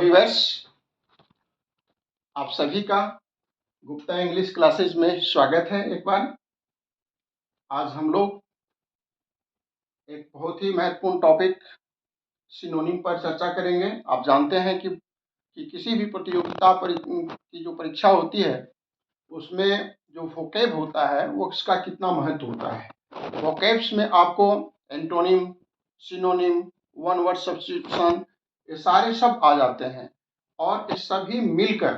Viewers, आप सभी का गुप्ता इंग्लिश क्लासेज में स्वागत है। एक बार आज हम लोग एक बहुत ही महत्वपूर्ण टॉपिक सिनोनिम पर चर्चा करेंगे। आप जानते हैं कि किसी भी प्रतियोगिता की जो परीक्षा होती है उसमें जो वोकैब होता है वो उसका कितना महत्व होता है। वोकैब्स में आपको antonym, synonym, one word substitution ये सारे शब्द आ जाते हैं और ये सभी मिलकर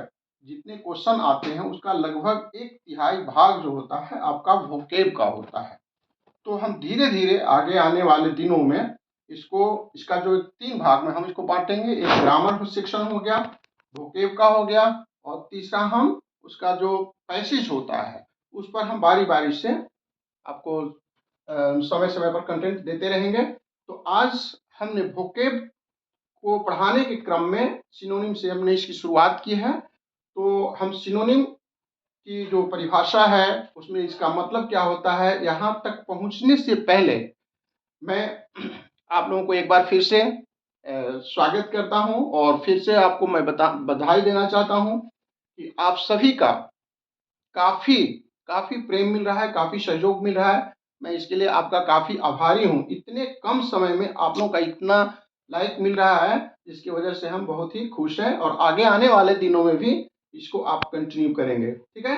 जितने क्वेश्चन आते हैं उसका लगभग 1/3 भाग जो होता है आपका वोकैब का होता है। तो हम धीरे धीरे आगे आने वाले दिनों में इसका जो 3 भाग में हम इसको बांटेंगे। एक ग्रामर सेक्शन हो गया, वोकैब का हो गया, और तीसरा हम उसका जो पैसेज होता है उस पर हम बारी बारी से आपको समय समय पर कंटेंट देते रहेंगे। तो आज हमने वोकैब को पढ़ाने के क्रम में सिनोनिम से हमने इसकी शुरुआत की है। तो हम सिनोनिम की जो परिभाषा है उसमें इसका मतलब क्या होता है, यहाँ तक पहुँचने से पहले मैं आप लोगों को एक बार फिर से स्वागत करता हूँ और फिर से आपको मैं बधाई देना चाहता हूँ कि आप सभी का काफ़ी प्रेम मिल रहा है, काफ़ी सहयोग मिल रहा है। मैं इसके लिए आपका काफ़ी आभारी हूँ। इतने कम समय में आप लोगों का इतना लाइक मिल रहा है जिसकी वजह से हम बहुत ही खुश हैं और आगे आने वाले दिनों में भी इसको आप कंटिन्यू करेंगे। ठीक है,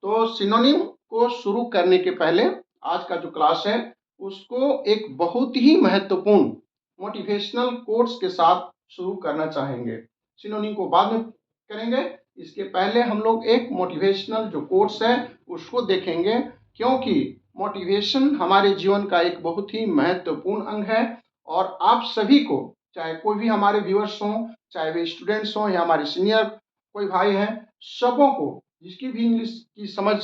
तो सिनोनिम को शुरू करने के पहले आज का जो क्लास है उसको एक बहुत ही महत्वपूर्ण मोटिवेशनल कोट्स के साथ शुरू करना चाहेंगे। सिनोनिम को बाद में करेंगे, इसके पहले हम लोग एक मोटिवेशनल जो कोट्स है उसको देखेंगे, क्योंकि मोटिवेशन हमारे जीवन का एक बहुत ही महत्वपूर्ण अंग है। और आप सभी को, चाहे कोई भी हमारे व्यूअर्स हों, चाहे वे स्टूडेंट्स हों या हमारे सीनियर कोई भाई हैं, सबों को जिसकी भी इंग्लिश की समझ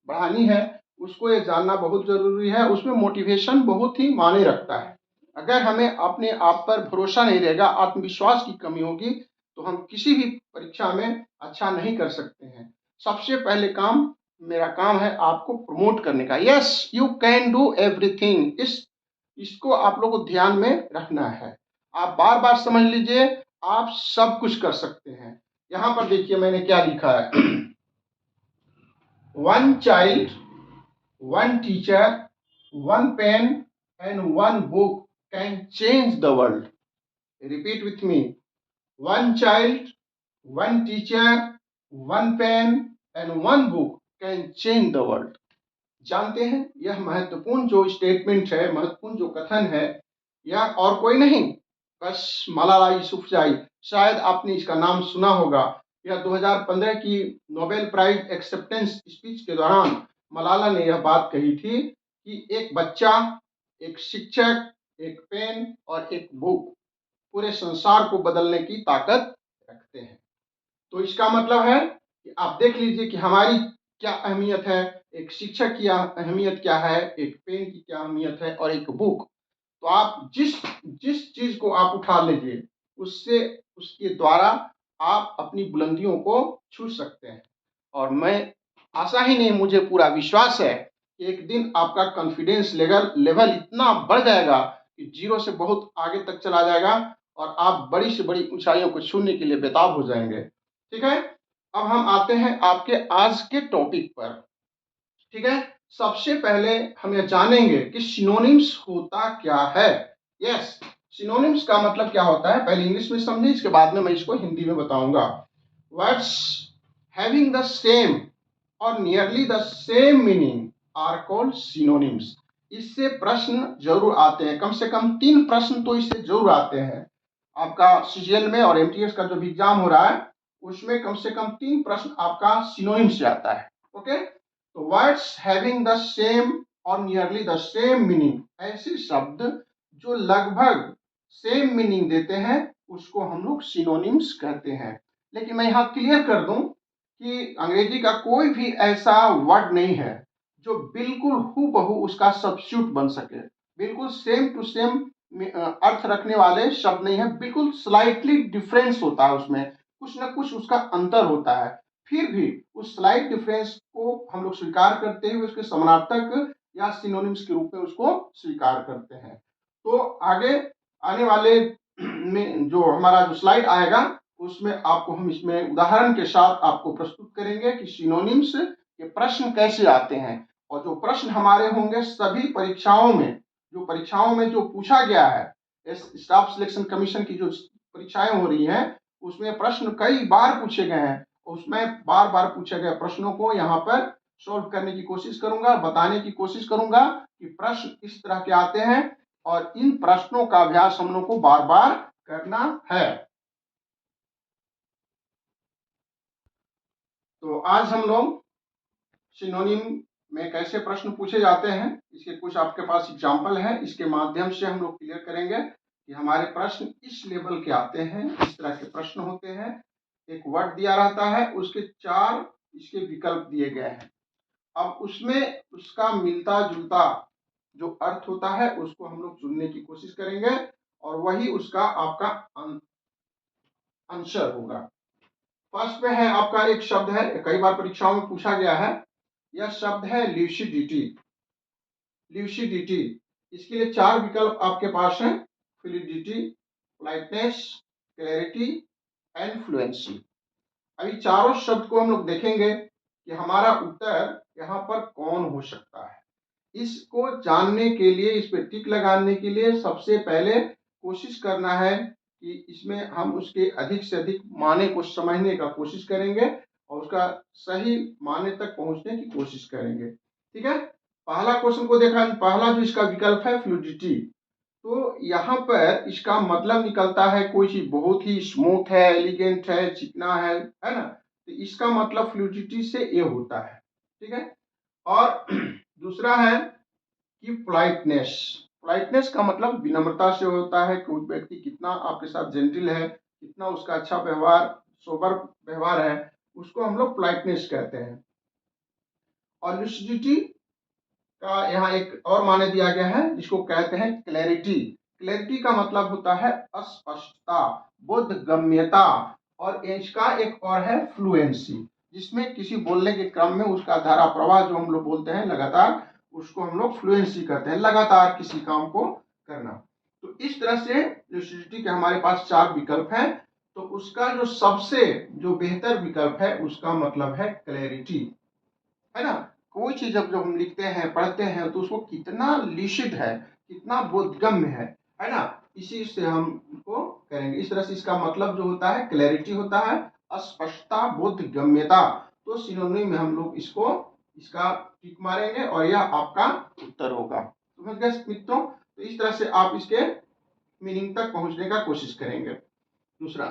बढ़ानी है उसको ये जानना बहुत ज़रूरी है। उसमें मोटिवेशन बहुत ही मायने रखता है। अगर हमें अपने आप पर भरोसा नहीं रहेगा, आत्मविश्वास की कमी होगी, तो हम किसी भी परीक्षा में अच्छा नहीं कर सकते हैं। सबसे पहले मेरा काम है आपको प्रमोट करने का। Yes, you can do everything. इसको आप लोगों को ध्यान में रखना है। आप बार बार समझ लीजिए, आप सब कुछ कर सकते हैं। यहाँ पर देखिए मैंने क्या लिखा है। One child, one teacher, one pen and one book can change the world. Repeat with me. One child, one teacher, one pen and one book can change the world. जानते हैं यह महत्वपूर्ण जो स्टेटमेंट है, महत्वपूर्ण जो कथन है, यह और कोई नहीं बस मलाला यूसुफजई। शायद आपने इसका नाम सुना होगा। यह 2015 की नोबेल प्राइज एक्सेप्टेंस स्पीच के दौरान मलाला ने यह बात कही थी कि एक बच्चा, एक शिक्षक, एक पेन और एक बुक पूरे संसार को बदलने की ताकत रखते हैं। तो इसका मतलब है कि आप देख लीजिए कि हमारी क्या अहमियत है, एक शिक्षक की अहमियत क्या है, एक पेन की क्या अहमियत है और एक बुक। तो आप जिस चीज को आप उठा लीजिए उसके द्वारा आप अपनी बुलंदियों को छू सकते हैं। और मैं आशा ही नहीं, मुझे पूरा विश्वास है कि एक दिन आपका कॉन्फिडेंस लेवल इतना बढ़ जाएगा कि 0 से बहुत आगे तक चला जाएगा और आप बड़ी से बड़ी ऊंचाइयों को छूने के लिए बेताब हो जाएंगे। ठीक है, अब हम आते हैं आपके आज के टॉपिक पर। ठीक है, सबसे पहले हम ये जानेंगे कि सिनोनिम्स होता क्या है। यस, सिनोनिम्स का मतलब क्या होता है पहले इंग्लिश में समझिए, इसके बाद में मैं इसको हिंदी में बताऊंगा। Words having the same or nearly the same meaning are called synonyms. इससे प्रश्न जरूर आते हैं, कम से कम 3 प्रश्न तो इससे जरूर आते हैं। आपका सीजीएल में और एमटीएस का जो भी एग्जाम हो रहा है उसमें कम से कम 3 प्रश्न आपका सिनोनिम से आता है। ओके, तो words having the same or nearly the same meaning, ऐसे शब्द जो लगभग सेम मीनिंग देते हैं उसको हम लोग सिनोनिम्स कहते हैं। लेकिन मैं यहाँ क्लियर कर दूं कि अंग्रेजी का कोई भी ऐसा वर्ड नहीं है जो बिल्कुल हूबहू उसका सब्स्टिट्यूट बन सके। बिल्कुल सेम टू सेम अर्थ रखने वाले शब्द नहीं है, बिल्कुल स्लाइटली डिफरेंस होता है, उसमें कुछ ना कुछ उसका अंतर होता है। फिर भी उस स्लाइट डिफरेंस को हम लोग स्वीकार करते हुए उसके समानार्थक या सिनोनिम्स के रूप में उसको स्वीकार करते हैं। तो आगे आने वाले में जो हमारा जो स्लाइड आएगा उसमें आपको हम इसमें उदाहरण के साथ आपको प्रस्तुत करेंगे कि सिनोनिम्स के प्रश्न कैसे आते हैं। और जो प्रश्न हमारे होंगे सभी परीक्षाओं में, जो पूछा गया है, स्टाफ सिलेक्शन कमीशन की जो परीक्षाएं हो रही हैं उसमें प्रश्न कई बार पूछे गए हैं। उसमें बार बार पूछे गए प्रश्नों को यहाँ पर सॉल्व करने की कोशिश करूंगा, बताने की कोशिश करूंगा कि प्रश्न इस तरह के आते हैं और इन प्रश्नों का अभ्यास हम लोग को बार बार करना है। तो आज हम लोग सिनोनिम में कैसे प्रश्न पूछे जाते हैं इसके कुछ आपके पास एग्जाम्पल है, इसके माध्यम से हम लोग क्लियर करेंगे कि हमारे प्रश्न इस लेवल के आते हैं, इस तरह के प्रश्न होते हैं। एक वर्ड दिया रहता है, उसके 4 इसके विकल्प दिए गए हैं। अब उसमें उसका मिलता जुलता जो अर्थ होता है उसको हम लोग चुनने की कोशिश करेंगे और वही उसका आपका आंसर होगा। फर्स्ट में है आपका एक शब्द है, कई बार परीक्षाओं में पूछा गया है, यह शब्द है ल्यूसिडिटी। ल्यूसिडिटी, इसके लिए 4 विकल्प आपके पास हैं, fluidity, politeness, clarity and fluency. अभी चारों शब्द को हम लोग देखेंगे कि हमारा उत्तर यहाँ पर कौन हो सकता है। इसको जानने के लिए, इस पे टिक लगाने के लिए सबसे पहले कोशिश करना है कि इसमें हम उसके अधिक से अधिक माने को समझने का कोशिश करेंगे और उसका सही माने तक पहुंचने की कोशिश करेंगे। ठीक है, पहला क्वेश्चन को देखा, पहला जो इसका विकल्प है फ्लूइडिटी, तो यहाँ पर इसका मतलब निकलता है कोई चीज बहुत ही स्मूथ है, एलिगेंट है, चिकना है ना, तो इसका मतलब फ्लूइडिटी से ये होता है। ठीक है, और दूसरा है कि पोलाइटनेस। पोलाइटनेस का मतलब विनम्रता से होता है, कोई व्यक्ति कितना आपके साथ जेंटल है, कितना उसका अच्छा व्यवहार, सोबर व्यवहार है, उसको हम लोग पोलाइटनेस कहते हैं। और लुसिडिटी का यहाँ एक और माने दिया गया है जिसको कहते हैं क्लैरिटी। क्लैरिटी का मतलब होता है स्पष्टता, बोधगम्यता, और इसका एक और है फ्लुएंसी, जिसमें किसी बोलने के क्रम में उसका धारा प्रवाह जो हम लोग बोलते हैं लगातार, उसको हम लोग फ्लुएंसी कहते हैं, लगातार किसी काम को करना। तो इस तरह से लुसिडिटी के हमारे पास 4 विकल्प हैं, तो उसका जो सबसे जो बेहतर विकल्प है उसका मतलब है क्लैरिटी, है ना। कोई चीज जब हम लिखते हैं, पढ़ते हैं, तो उसको कितना लिशिड है, कितना बोधगम्य है ना, इसी से हम इसको करेंगे। इस तरह से इसका मतलब जो होता है क्लैरिटी होता है, स्पष्टता, बोधगम्यता। तो सिनोनिम में हम लोग इसका टिक मारेंगे और यह आपका उत्तर होगा। समझ गए मित्रों? तो इस तरह से आप इसके मीनिंग तक पहुंचने का कोशिश करेंगे। दूसरा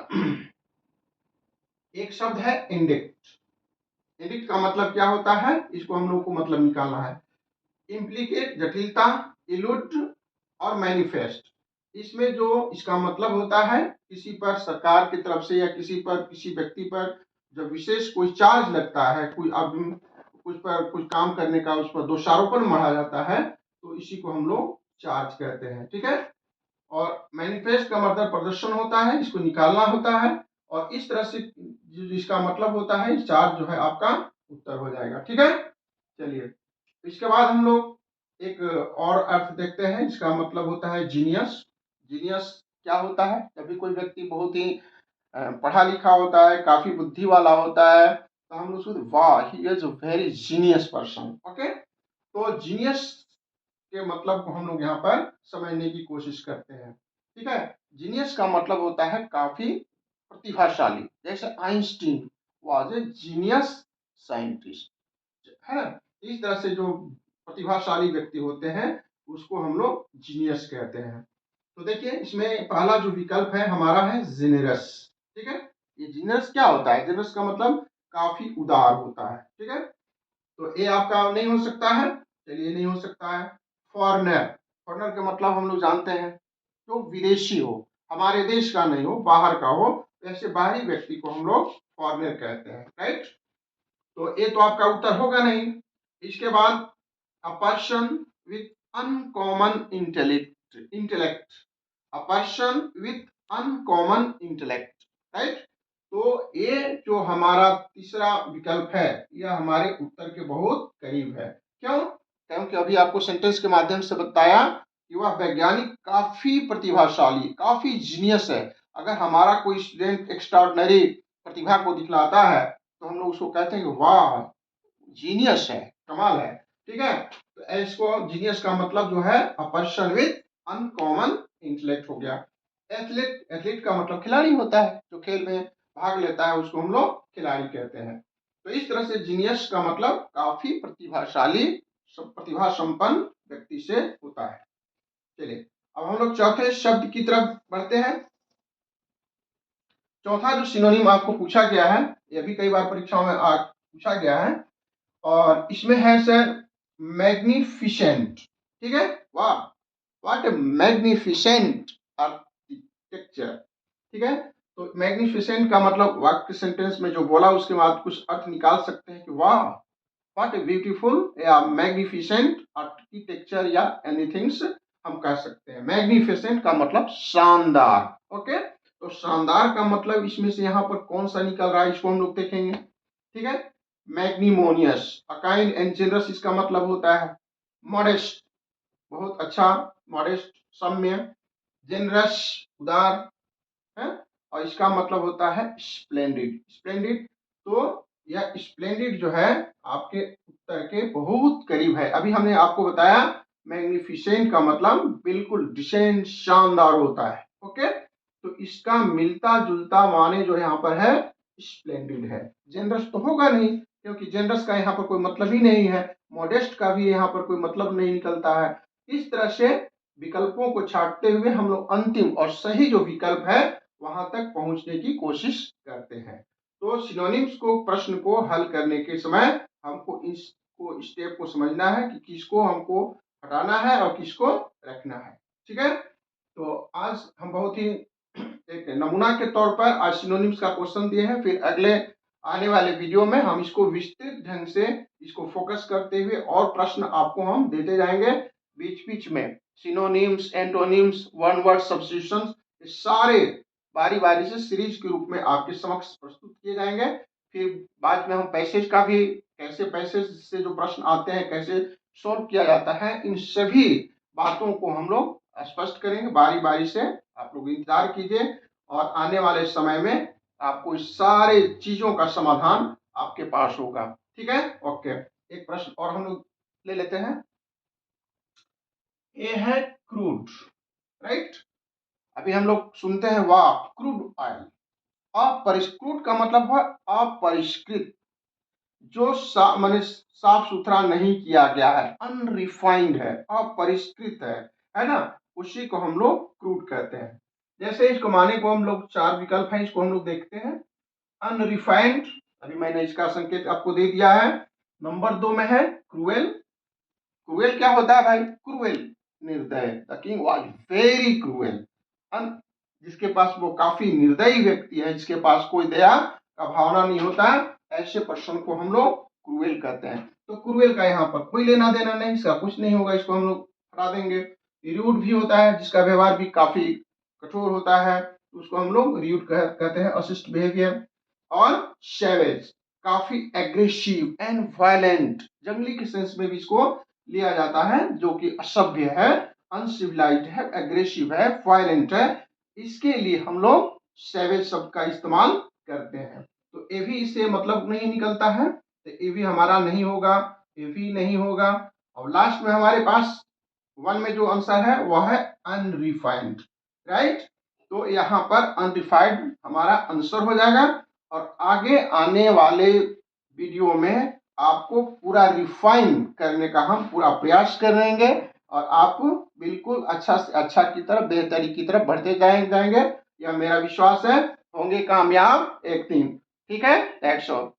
एक शब्द है इंडिक्ट। इंडिक्ट का मतलब क्या होता है, इसको हम लोग को मतलब निकालना है। इम्प्लीकेट, जटिलता, इलुड और मैनिफेस्ट। इसमें जो इसका मतलब होता है किसी पर सरकार की तरफ से या किसी व्यक्ति पर जब विशेष कोई चार्ज लगता है, कोई अब कुछ पर कुछ काम करने का उस पर दोषारोपण मढ़ा जाता है, तो इसी को हम लोग चार्ज कहते हैं। ठीक है, और मैनिफेस्ट का मतलब प्रदर्शन होता है, इसको निकालना होता है, और इस तरह से जिसका मतलब होता है चार्ज जो है आपका उत्तर हो जाएगा। ठीक है, चलिए इसके बाद हम लोग एक और अर्थ देखते हैं, इसका मतलब होता है जीनियस। जीनियस क्या होता है, कभी कोई व्यक्ति बहुत ही पढ़ा लिखा होता है, काफी बुद्धि वाला होता है, तो हम लोग सोचते वाह he is a very genius person. Okay, तो जीनियस के मतलब को हम लोग यहाँ पर समझने की कोशिश करते हैं। ठीक है, जीनियस का मतलब होता है काफी प्रतिभाशाली, जैसे Einstein was a genius scientist, है ना। इस तरह से जो प्रतिभाशाली व्यक्ति होते हैं उसको हम लोग जीनियस कहते हैं। तो देखिए इसमें पहला जो विकल्प है हमारा है जेनरस। ठीक है, ये जेनरस क्या होता है, जेनरस का मतलब काफी उदार होता है। ठीक है, तो ये आपका नहीं हो सकता है, चलिए नहीं हो सकता है। फॉरनर, फॉरनर का मतलब हम लोग जानते हैं जो विदेशी हो, हमारे देश का नहीं हो, बाहर का हो, ऐसे बाहरी व्यक्ति को हम लोग फॉरनर कहते हैं। राइट, तो ये तो आपका उत्तर होगा नहीं। इसके बाद a person with uncommon intellect, a person with uncommon intellect. Right, तो ये जो हमारा तीसरा विकल्प है यह हमारे उत्तर के बहुत करीब है। क्यों? क्योंकि अभी आपको सेंटेंस के माध्यम से बताया कि वह वैज्ञानिक काफी प्रतिभाशाली, काफी जीनियस है, अगर हमारा कोई स्टूडेंट एक्स्ट्राऑर्डिनरी प्रतिभा को दिखलाता है तो हम लोग उसको कहते हैं कि वाह जीनियस है, कमाल है। ठीक है, तो इसको जीनियस का मतलब जो है a person with uncommon intellect हो गया। एथलीट का मतलब खिलाड़ी होता है, जो खेल में भाग लेता है उसको हम लोग खिलाड़ी कहते हैं। तो इस तरह से जीनियस का मतलब काफी प्रतिभाशाली, प्रतिभा संपन्न व्यक्ति से होता है। चलिए अब हम लोग चौथे शब्द की तरफ बढ़ते हैं। चौथा जो सिनोनिम आपको पूछा गया है, यह भी कई बार परीक्षाओं में पूछा गया है, और इसमें है सर मैग्निफिसेंट। ठीक है, वाह व्हाट ए मैग्निफिसेंट आर्किटेक्चर। ठीक है, तो मैग्निफिसेंट का मतलब वाक्य सेंटेंस में जो बोला उसके बाद कुछ अर्थ निकाल सकते हैं कि वाह व्हाट ए ब्यूटीफुल या मैग्निफिसेंट आर्किटेक्चर या एनीथिंग्स हम कह सकते हैं। मैग्निफिसेंट का मतलब शानदार। ओके, तो शानदार का मतलब इसमें से यहाँ पर कौन सा निकल रहा है इसको हम लोग देखेंगे। ठीक है, मैग्निमोनियस, अकाइंड एंड जेनरस इसका मतलब होता है मॉडेस्ट, बहुत अच्छा, मॉडेस्ट सौम्य, जेनरस उदार है, और इसका मतलब होता है स्प्लेंडिड। स्प्लेंडिड, तो यह स्प्लेंडिड जो है आपके उत्तर के बहुत करीब है। अभी हमने आपको बताया मैग्निफिसेंट का मतलब बिल्कुल डिसेंट, शानदार होता है। ओके, तो इसका मिलता जुलता माने जो यहाँ पर है स्प्लेंडिड है। जेनरस तो होगा नहीं, क्योंकि जेनरस का यहाँ पर कोई मतलब ही नहीं है। मॉडेस्ट का भी यहाँ पर कोई मतलब नहीं निकलता है। इस तरह से विकल्पों को छांटते हुए हम लोग अंतिम और सही जो विकल्प है वहां तक पहुंचने की कोशिश करते हैं। तो सिनोनिम्स को, प्रश्न को हल करने के समय हमको इसको स्टेप को समझना है कि किसको हमको हटाना है और किसको रखना है। ठीक है, तो आज हम बहुत ही एक नमूना के तौर पर आज सिनोनिम्स का क्वेश्चन दिए हैं। फिर अगले आने वाले वीडियो में हम इसको विस्तृत ढंग से इसको फोकस करते हुए और प्रश्न आपको हम देते जाएंगे बीच बीच में। Synonyms, antonyms, one word substitutions, सारे बारी बारी से सीरीज के रूप में आपके समक्ष प्रस्तुत किए जाएंगे। फिर बाद में हम पैसेज का भी, कैसे पैसेज से जो प्रश्न आते हैं कैसे सोल्व किया जाता है, इन सभी बातों को हम लोग स्पष्ट करेंगे बारी बारी से। आप लोग इंतजार कीजिए और आने वाले समय में आपको इस सारे चीजों का समाधान आपके पास होगा। ठीक है, ओके, एक प्रश्न और हम लोग ले लेते हैं। ये है क्रूड, राइट। अभी हम लोग सुनते हैं वाह क्रूड ऑयल। अपरिष्कृत का मतलब है अपरिष्कृत, जो माने साफ सुथरा नहीं किया गया है, अनरिफाइंड है, अपरिष्कृत है ना, उसी को हम लोग क्रूड कहते हैं। जैसे इसको माने को हम लोग चार विकल्प हैं, इसको हम लोग देखते हैं। अनरिफाइंड, अभी मैंने इसका संकेत आपको दे दिया है। नंबर 2 में है क्रूएल। क्रूएल क्या होता है भाई? क्रूएल, निर्दय। The king was very cruel, जिसके पास वो काफी निर्दयी व्यक्ति है, जिसके पास कोई दया का भावना नहीं होता, ऐसे पर्सन को हम लोग क्रूएल कहते हैं। तो क्रूएल का यहाँ पर कोई लेना देना नहीं, इसका कुछ नहीं होगा, इसको हम लोग हटा देंगे। र्यूड भी होता है, जिसका व्यवहार भी काफी कठोर होता है, उसको हम लोग र्यूड कहते हैं, असिस्ट बिहेवियर। और सैवेज, काफी एग्रेसिव एंड वायलेंट, जंगली के सेंस में भी इसको लिया जाता है, जो कि असभ्य है, अनसिविलाइज्ड है, एग्रेसिव है, वायलेंट है, इसके लिए हम लोग सैवेज शब्द का इस्तेमाल करते हैं। तो ए भी इससे मतलब नहीं निकलता है, तो ए भी हमारा नहीं होगा, ए भी नहीं होगा। और लास्ट में हमारे पास 1 में जो आंसर है वह है अनरिफाइंड, राइट। तो यहाँ पर अनरिफाइंड हमारा आंसर हो जाएगा। और आगे आने वाले वीडियो में आपको पूरा रिफाइन करने का हम पूरा प्रयास करेंगे, और आप बिल्कुल अच्छा से अच्छा की तरफ, बेहतरी की तरफ बढ़ते जाएंगे। यह मेरा विश्वास है, होंगे कामयाब एक दिन। ठीक है, दैट्स ऑल।